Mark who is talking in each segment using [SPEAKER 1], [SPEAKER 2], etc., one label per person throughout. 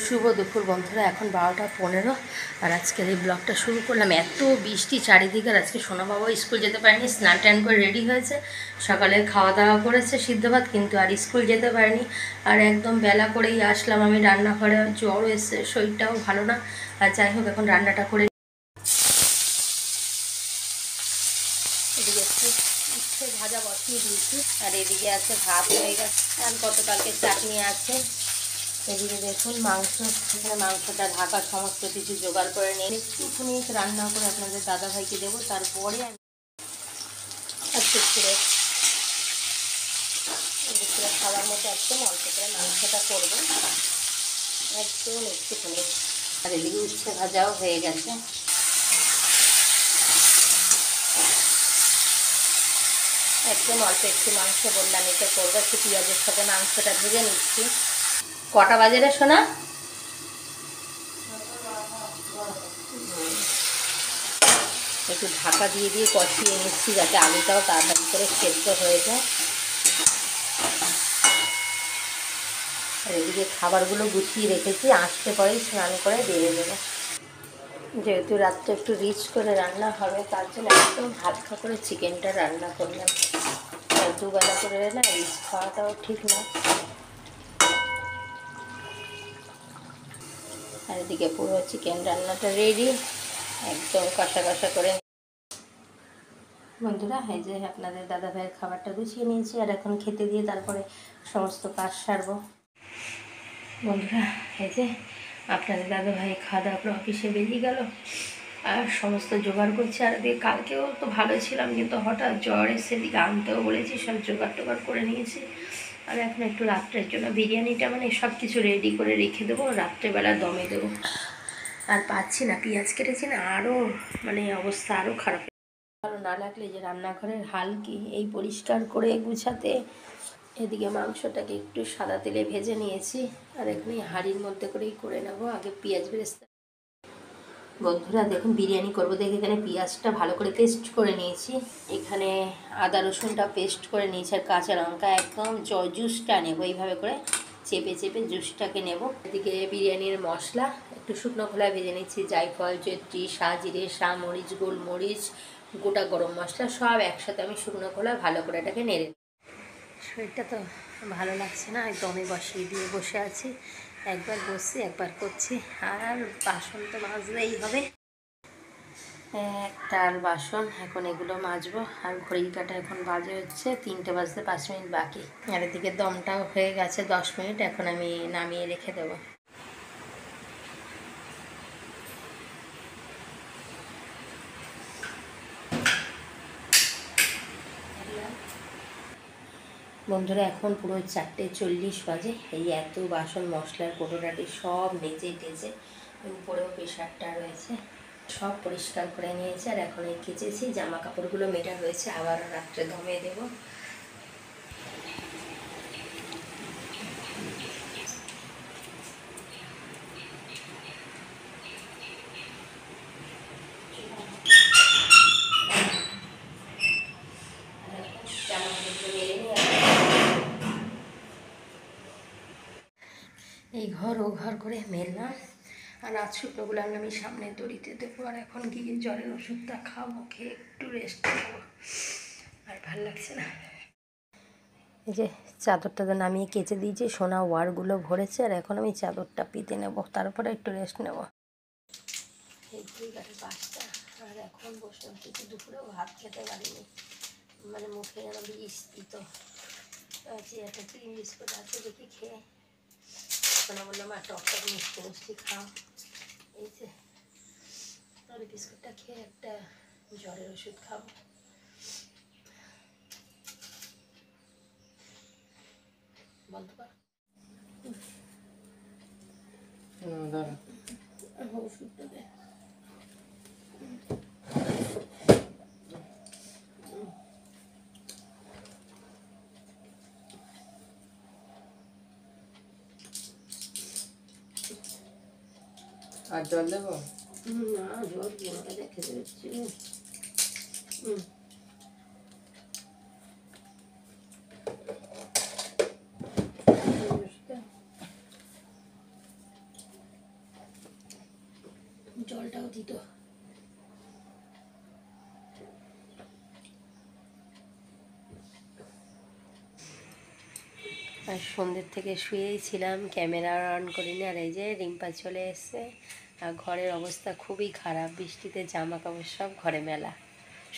[SPEAKER 1] শুভ দুপুর বন্ধুরা, এখন 12টা 15 আর আজকের এই ব্লগটা শুরু করলাম। এত বৃষ্টি চারিদিকে। আর আজকে সোনা বাবা স্কুল যেতে পারেনি, স্নান টান করে রেডি হয়েছে, সকালে খাওয়া দাওয়া করেছে সিদ্ধ ভাত, কিন্তু আর স্কুল যেতে পারেনি। আর একদম বেলা করেই আসলাম আমি রান্নাঘরে, জ্বর এসে শরীরটাও ভালো না। আর যাই হোক, এখন রান্নাটা করে এদিকে একটু উচ্ছে ভাজা বসিয়ে দিয়েছি, আর এদিকে আছে ভাত হয়ে গেছে, আর গতকালকে চাটনি আছে। এদিকে দেখুন মাংস, এখানে মাংসটা ঢাকা সমস্ত কিছু জোগাড় করে নিয়ে একটুখানি রান্না করে আপনাদের দাদাভাইকে দেবো, তারপরে আমি একটু করে খাওয়ার মতো একদম অল্প করে মাংসটা করবো, একদম একটুখানি। আর এদিকে উচ্ছে ভাজাও হয়ে গেছে। একদম অল্প একটু মাংস বললাম এটা করবো, একটু পেঁয়াজের সাথে মাংসটা ভেজে নিচ্ছি। কটা বাজে রে সোনা? একটু ঢাকা দিয়ে দিয়ে কষিয়ে নিচ্ছি, যাতে আলুটাও তাড়াতাড়ি করে সেদ্ধ হয়ে যায়। আর এদিকে খাবারগুলো গুছিয়ে রেখেছি, আসতে পরেই স্নান করে দিয়ে দেবো। যেহেতু রাত্রে একটু রিচ করে রান্না হবে, তার জন্য একদম হালকা করে চিকেনটা রান্না করলাম। আর দুবেলা করে না রিচ খাওয়াটাও ঠিক না। আর এদিকে পুরো চিকেন রান্নাটা রেডি, একদম কষা কষা করে। বন্ধুরা, এই যে আপনাদের দাদা ভাইয়ের খাবারটা গুছিয়ে নিয়েছি, আর এখন খেতে দিয়ে তারপরে সমস্ত কাজ সারবো। বন্ধুরা, এই যে আপনাদের দাদা ভাই খাওয়া দাওয়া করে অফিসে বেরিয়ে গেল, আর সমস্ত জোগাড় করছি। আর এদিকে কালকেও তো ভালো ছিলাম, কিন্তু হঠাৎ জ্বর এসে এদিকে আনতেও বলেছি, সব জোগাড় টোগাড় করে নিয়েছি। আর এখন একটু রাত্রের জন্য বিরিয়ানিটা মানে সব কিছু রেডি করে রেখে দেবো, রাত্রেবেলা দমে দেবো। আর পাচ্ছি না, পেঁয়াজ কেটেছি না, আরও মানে অবস্থা আরও খারাপ। ভালো না লাগলে যে রান্নাঘরের হাল কি, এই পরিষ্কার করে গুছাতে। এদিকে মাংসটাকে একটু সাদা তেলে ভেজে নিয়েছি, আর এখানে হাঁড়ির মধ্যে করেই করে নেবো। আগে পেঁয়াজ বেরেস্তা। বন্ধুরা দেখুন, বিরিয়ানি করবো দেখে এখানে পেঁয়াজটা ভালো করে পেস্ট করে নিয়েছি, এখানে আদা রসুনটা পেস্ট করে নিয়েছি, আর কাঁচা লঙ্কা একদম জুসটা নেবো, এইভাবে করে চেপে চেপে জুসটাকে নেব। এদিকে বিরিয়ানির মশলা একটু শুকনো খোলায় ভেজে নিচ্ছি, জায়ফল, জয়ত্রী, সাজিরে, মরিচ, গোলমরিচ, গোটা গরম মশলা সব একসাথে আমি শুকনো খোলায় ভালো করে এটাকে নেড়ে। শরীরটা তো ভালো লাগছে না, দমে বসিয়ে দিয়ে বসে আছি। একবার বসছি একবার করছি, আর বাসন তো মাজলেই হবে। একটার বাসন, এখন এগুলো মাজবো। আর ঘড়ির কাঁটা এখন বাজে হচ্ছে 3টে বাজতে 5 মিনিট বাকি। আর এদিকে দমটাও হয়ে গেছে 10 মিনিট, এখন আমি নামিয়ে রেখে দেবো। বন্ধুরা, এখন পুরো 4:40 বাজে। এই এত বাসন মশলার কোটোটাটি সব নেচে টেচে, উপরেও প্রেশারটা রয়েছে, সব পরিষ্কার করে নিয়েছে। আর এখন এই কেচেছি, জামা কাপড়গুলো মেটা রয়েছে, আবার রাত্রে দমে দেবো। এই ঘর ও ঘর করে মেললাম, আর আজ শুকনোগুলো আমি সামনে দড়িতে দেবো। আর এখন গিয়ে জ্বরের ওষুধটা খাবো, খেয়ে একটু রেস্ট নেবো, আর ভাল লাগছে না। এই যে চাদরটা তো নামিয়ে কেচে দিয়েছি, সোনা ওয়ারগুলো ভরেছে, আর এখন আমি চাদরটা পেতে নেবো, তারপরে একটু রেস্ট নেবো। এই 5টা, আর এখন বসে হচ্ছে, দুপুরেও ভাত খেতে পারিনি, মানে মুখে যেন বিষ দিত। একটা ক্রিম বিস্কুট আছে, দেখি খেয়ে সোনা বললাম আর টক মিষ্টি মিষ্টি খাও। এই যে আর বিস্কুটটা খেয়ে একটা জ্বরের ওষুধ খাবো। বলতে পার ওষুধটা দে।
[SPEAKER 2] আর জল দেবো?
[SPEAKER 1] না, জল বোনাকে দেখে দিচ্ছি। আর সন্ধ্যের থেকে শুয়েই ছিলাম, ক্যামেরা অন করিনি। আর এই যে রিম্পা চলে এসছে। আর ঘরের অবস্থা খুবই খারাপ, বৃষ্টিতে জামা কাপড় সব ঘরে মেলা,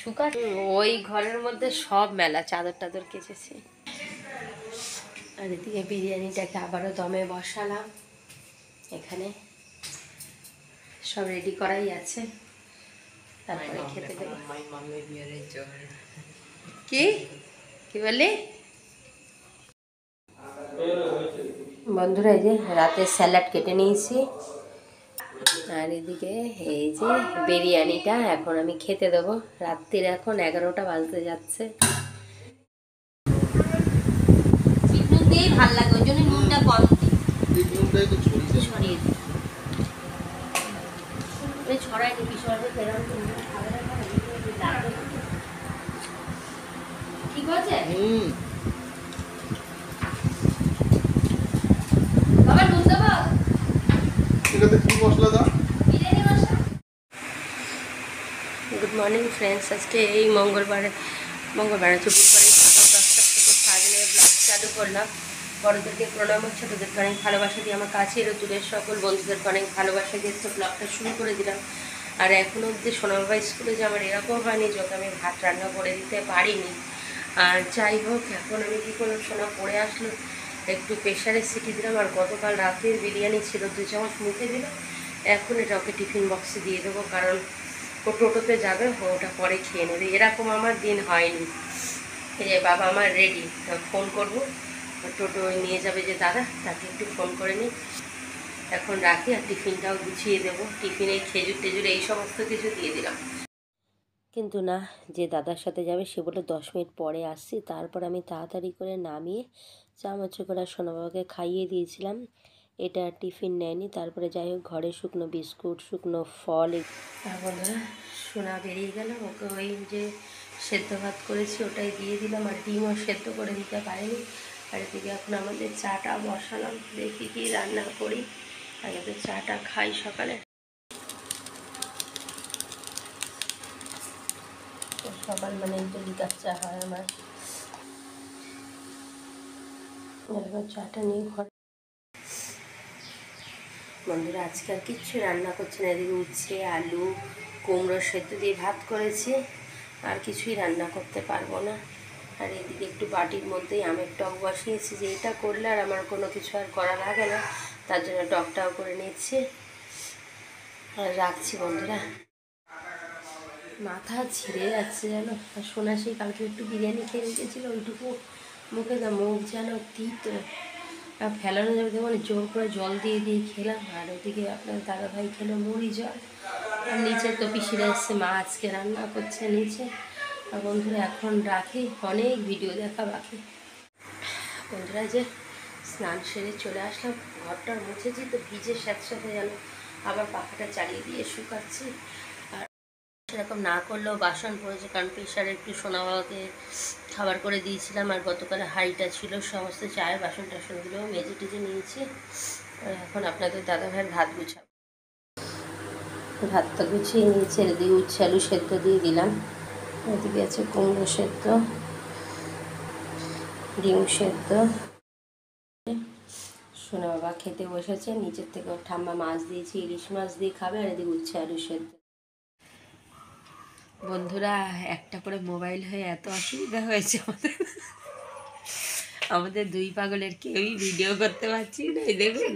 [SPEAKER 1] শুকা ওই ঘরের মধ্যে সব মেলা, চাদর টাদর কেচেছি। আর এদিকে বিরিয়ানিটাকে আবারও দমে বসালাম, এখানে সব রেডি করাই আছে, তারপরে খেতে দেবো। কি কি বললি বন্ধুরা? এই যে রাতে স্যালাড কেটে নিয়েছি, আর এদিকে এই যে বিরিয়ানিটা এখন আমি খেতে দেবো। রাত্রির এখন 11টা বাজতে যাচ্ছে। নুন দিয়েই ভালো লাগে, ওই জন্য নুনটা কম দিই, ছড়িয়ে দিই, ছড়াই দিই। ঠিক আছে বাবা, নুন দেবো? Good morning friends. আজকে এই মঙ্গলবার হচ্ছে, বুধবারে সকাল 10টা থেকে সারাদিনের ব্লগ চালু করলাম। বড়োদেরকে প্রণাম, ছোটোদেরকে অনেক ভালোবাসা দিয়ে, আমার কাছের দূরের সকল বন্ধুদেরকে অনেক ভালোবাসা দিয়ে তো ব্লগটা শুরু করে দিলাম। আর এখনও অবধি সোনাবাবা স্কুলে যে আমার এরকম হয়নি যে ওকে আমি ভাত রান্না করে দিতে পারিনি। আর যাই হোক, এখন আমি কী করলাম, সোনা পড়ে আসলো, একটু প্রেশারে সিটি দিলাম। আর গতকাল রাতের বিরিয়ানি ছিল, 2 চামচ মুখে দিলাম। এখন এটা ওকে টিফিন বক্সে দিয়ে দেবো, কারণ ও টোটোতে যাবে, ওটা পরে খেয়ে নেবে। এরকম আমার দিন হয়নি। এই যে বাবা আমার রেডি, ফোন করবো, টোটো নিয়ে যাবে যে দাদা, তাকে একটু ফোন করে নিই। এখন রাখি, আর টিফিনটাও গুছিয়ে দেবো। টিফিনে খেজুর টেজুর এই সমস্ত কিছু দিয়ে দিলাম। কিন্তু না, যে দাদার সাথে যাবে সে বলে 10 মিনিট পরে আসছি। তারপর আমি তাড়াতাড়ি করে নামিয়ে চামচ করে সোনা বাবাকে খাইয়ে দিয়েছিলাম। এটা টিফিন নেয়নি। তারপরে যাই হোক, ঘরে শুকনো বিস্কুট, শুকনো ফল, তারপরে সোনা বেরিয়ে গেল। ওকে ওই যে সেদ্ধ ভাত করেছি ওটাই দিয়ে দিলাম, আর ডিমও সেদ্ধ করে দিতে পারিনি। আর এদিকে এখন আমাদের চাটা বসালাম, দেখি কি রান্না করি। আগে তো চাটা খাই সকালে, সকাল মানে একটু লিকার চা হয় আমার। এরপর চাটা নিয়ে ঘরে। বন্ধুরা আজকে আর কিচ্ছু রান্না করছি না। এদিকে উচ্ছে, আলু, কুমড়ো সেদ্ধ দিয়ে ভাত করেছি, আর কিছুই রান্না করতে পারবো না। আর এদিকে একটু বাটির মধ্যেই আমের টক বসিয়েছি, যে এটা করলে আর আমার কোনো কিছু আর করা লাগে না, তার জন্য টকটাও করে নিচ্ছি। আর রাখছি বন্ধুরা। মাথা ছিঁড়ে যাচ্ছে যেন। আর সোনা সেই কালকে একটু বিরিয়ানি খেয়ে রেখেছিল, ওইটুকু মুখে মুখ যেন তিতো, আর ফেলানো যাবে দেখুন, জোর করে জল দিয়ে দিয়ে খেলাম। আর ওদিকে আপনার দাদাভাই খেলো মুড়ি জল। আর নিচে তো পিসিরা এসছে, মা আজকে রান্না করছে নিচে। আর বন্ধুরা এখন রাখি, অনেক ভিডিও দেখা বাকি। বন্ধুরা যে স্নান সেরে চলে আসলাম, ঘরটা মুছেছি তো ভিজে স্যাঁতস্যাঁতে যেন, আবার পাখাটা চালিয়ে দিয়ে শুকাচ্ছি। আর সেরকম না করলেও বাসন পড়েছে, কারণ প্রেশারে একটু সোনা বাবাকে খাবার করে দিয়েছিলাম। আর গতকালে হাঁড়িটা ছিল, সমস্ত চায়ের বাসন টাসনগুলোও মেজে টেজে নিয়েছি। এখন আপনাদের দাদাভাইয়ের ভাত গুছাবো। ভাতটা গুছিয়ে নিয়েছি, এদিকে উচ্ছে আলু সেদ্ধ দিয়ে দিলাম, এদিকে আছে কুমড়ো সেদ্ধ, ডিম সেদ্ধ। সোনা বাবা খেতে বসেছে, নিচের থেকে ওর ঠাম্মা মাছ দিয়েছি, ইলিশ মাছ দিয়ে খাবে। আর এদিকে উচ্ছে আলু সেদ্ধ। বন্ধুরা একটা করে মোবাইল হয়ে এত অসুবিধা হয়েছে আমাদের দুই পাগলের কেউই ভিডিও করতে পারছি না। এই দেখুন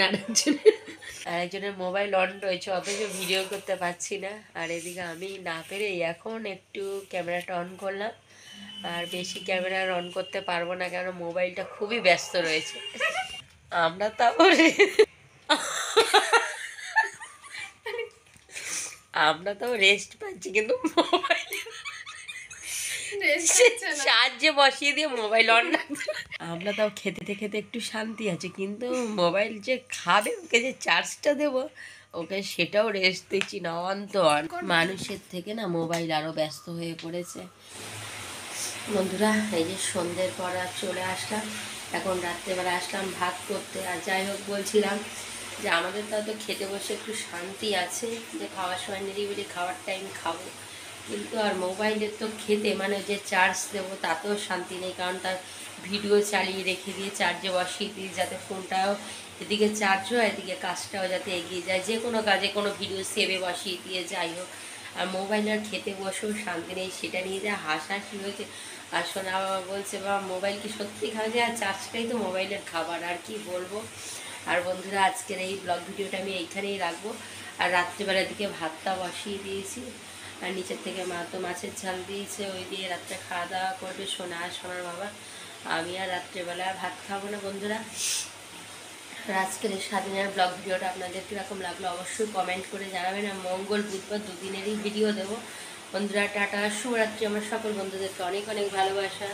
[SPEAKER 1] আরেকজনের মোবাইল অন রয়েছে, অথচ ভিডিও করতে পারছি না। আর এদিকে আমি না পেরে এখন একটু ক্যামেরাটা অন করলাম, আর বেশি ক্যামেরা অন করতে পারবো না, কারণ মোবাইলটা খুবই ব্যস্ত রয়েছে। আমরা তো রেস্ট পাচ্ছি, কিন্তু মোবাইল চার্জে বসিয়ে দিয়ে মোবাইল অন রাখছে। আমরা তাও খেতে খেতে একটু শান্তি আছে, কিন্তু মোবাইল যে খাবে, ওকে যে চার্জটা দেবো, ওকে সেটাও রেস্ট দিচ্ছি না, অন তো অন। মানুষের থেকে না মোবাইল আরও ব্যস্ত হয়ে পড়েছে। বন্ধুরা এই যে সন্ধ্যের পর আর চলে আসলাম, এখন রাত্রেবেলা আসলাম ভাত করতে। আর যাই হোক, বলছিলাম যে আমাদের তো খেতে বসে একটু শান্তি আছে, যে খাওয়ার সময় নিরিবিলি খাওয়ার টাইম খাবো। কিন্তু আর মোবাইলের তো খেতে মানে যে চার্জ দেবো তাতেও শান্তি নেই, কারণ তার ভিডিও চালিয়ে রেখে দিয়ে চার্জে বসিয়ে দিই, যাতে ফোনটাও এদিকে চার্জ হয় এদিকে কাজটাও যাতে এগিয়ে যায়, যে কোনো কাজে কোনো ভিডিও সেভে বসিয়ে দিয়ে যাই হোক। আর মোবাইল আর খেতে বসেও শান্তি নেই, সেটা নিয়ে যা হাসাহাসি হয়েছে। আর সোনা বাবা বলছে, বা মোবাইল কি সত্যি খাওয়া যায়? আর চার্জটাই তো মোবাইলের খাবার, আর কি বলবো। আর বন্ধুরা, আজকের এই ব্লগ ভিডিওটা আমি এইখানেই রাখবো। আর রাত্রিবেলার দিকে ভাতটা বসিয়ে দিয়েছি, আর নিচের থেকে মা তো মাছের ঝাল দিয়েছে, ওই দিয়ে রাত্রে খাওয়া দাওয়া করবে সোনা আর সোনার বাবা। আমি আর রাত্রেবেলা ভাত খাবো না বন্ধুরা। আর আজকের এই স্বাধীনের ব্লগ ভিডিওটা আপনাদের কীরকম লাগলো অবশ্যই কমেন্ট করে জানাবেন। আর মঙ্গল বুধবার দুদিনেরই ভিডিও দেবো। বন্ধুরা টাটা, শুভরাত্রি। আমার সকল বন্ধুদেরকে অনেক অনেক ভালোবাসা।